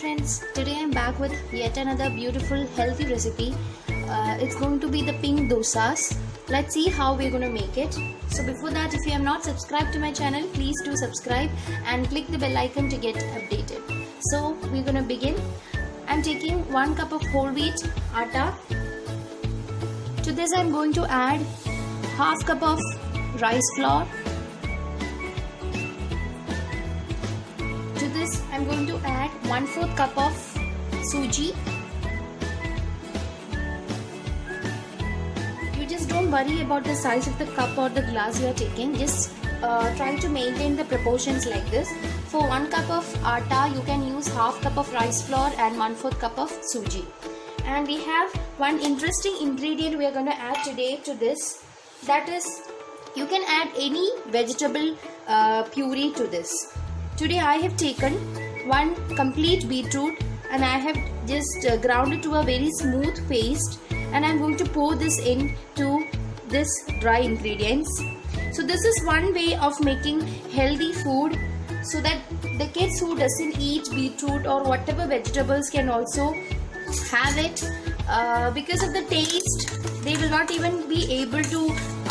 friends, today I'm back with yet another beautiful healthy recipe. It's going to be the pink dosas. Let's see how we're going to make it. So before that, if you have not subscribed to my channel, please do subscribe and click the bell icon to get updated. So we're going to begin. I'm taking 1 cup of whole wheat atta. To this I'm going to add half cup of rice flour. To this I'm going to add 1/4 cup of suji. You just don't worry about the size of the cup or the glass you are taking. Just try to maintain the proportions like this. For 1 cup of atta, you can use half cup of rice flour and 1/4 cup of suji. And we have one interesting ingredient we are going to add today to this. That is, you can add any vegetable puree to this. Today I have taken one complete beetroot and I have just ground it to a very smooth paste, and I'm going to pour this into this dry ingredients. So this is one way of making healthy food, so that the kids who doesn't eat beetroot or whatever vegetables can also have it. Because of the taste, they will not even be able to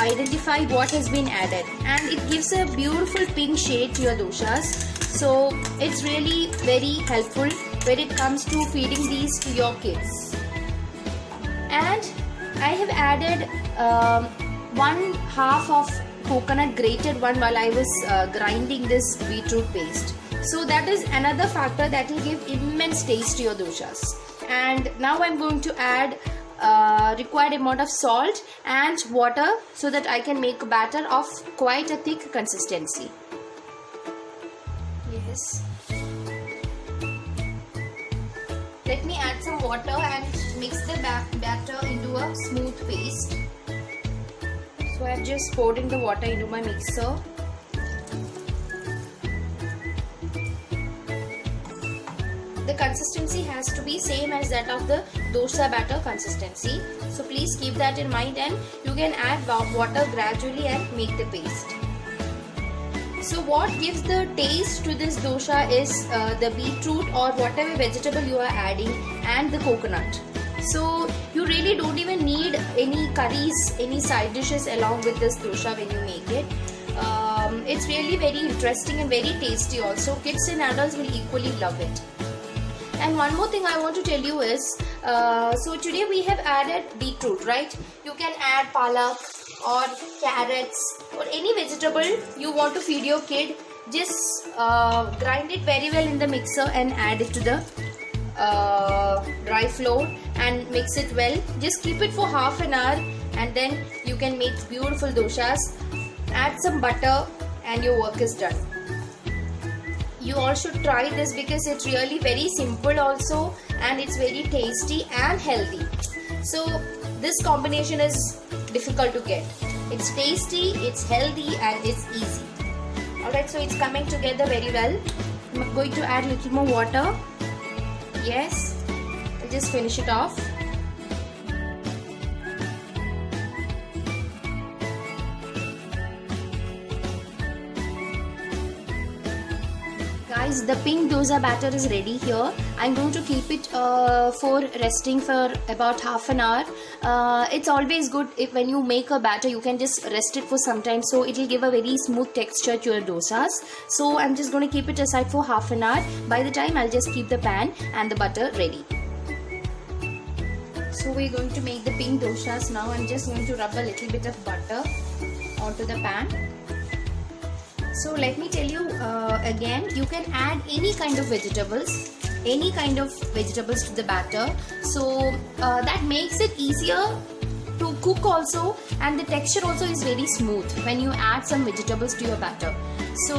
identify what has been added, and it gives a beautiful pink shade to your doshas. So it's really very helpful when it comes to feeding these to your kids. And I have added 1/2 of coconut, grated one, while I was grinding this beetroot paste. So that is another factor that will give immense taste to your doshas. And now I'm going to add required amount of salt and water so that I can make a batter of quite a thick consistency. Yes. Let me add some water and mix the batter into a smooth paste. So I'm just pouring the water into my mixer. The consistency has to be same as that of the dosa batter consistency. So please keep that in mind, and you can add water gradually and make the paste. So what gives the taste to this dosha is the beetroot or whatever vegetable you are adding, and the coconut. So you really don't even need any curries, any side dishes along with this dosha when you make it. It's really very interesting and very tasty also. Kids and adults will equally love it. And one more thing I want to tell you is, so today we have added beetroot, right? You can add palak or carrots or any vegetable you want to feed your kid. Just grind it very well in the mixer and add it to the dry flour and mix it well. Just keep it for half an hour and then you can make beautiful doshas. Add some butter and your work is done. You all should try this because it's really very simple also, and it's very tasty and healthy. So this combination is difficult to get. It's tasty, it's healthy, and it's easy. Alright, so it's coming together very well. I'm going to add a little more water. Yes, I'll just finish it off. Guys, the pink dosa batter is ready here. I'm going to keep it for resting for about half an hour. It's always good if when you make a batter, you can just rest it for some time, so it will give a very smooth texture to your dosas. So I'm just going to keep it aside for half an hour. By the time, I'll just keep the pan and the butter ready. So we're going to make the pink doshas now. I'm just going to rub a little bit of butter onto the pan. So let me tell you again, you can add any kind of vegetables to the batter. So that makes it easier to cook also, and the texture also is very smooth when you add some vegetables to your batter. So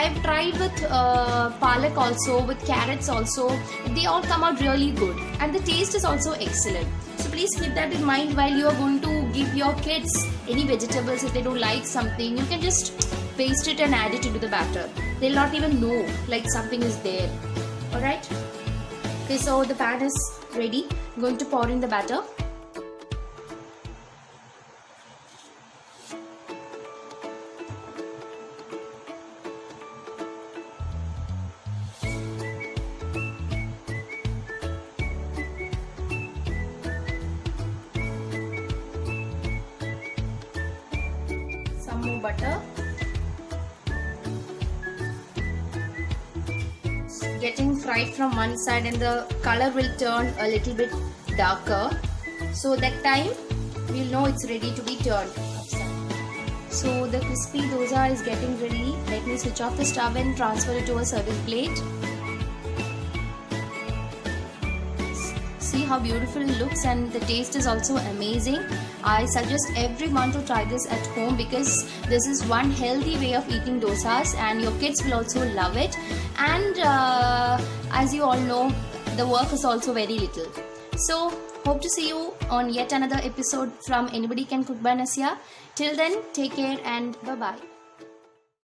I've tried with palak also, with carrots also. They all come out really good, and the taste is also excellent. So please keep that in mind while you are going to give your kids any vegetables. If they don't like something, you can just paste it and add it into the batter. They'll not even know like something is there. Alright. Okay, so the pan is ready. I'm going to pour in the batter. butter. Getting fried from one side and the color will turn a little bit darker. So that time we'll know it's ready to be turned upside. So the crispy dosa is getting ready. Let me switch off the stove and transfer it to a serving plate. See how beautiful it looks, and the taste is also amazing. I suggest everyone to try this at home because this is one healthy way of eating dosas and your kids will also love it. And as you all know, the work is also very little. So hope to see you on yet another episode from Anybody Can Cook by Nasya. Till then, take care and bye-bye.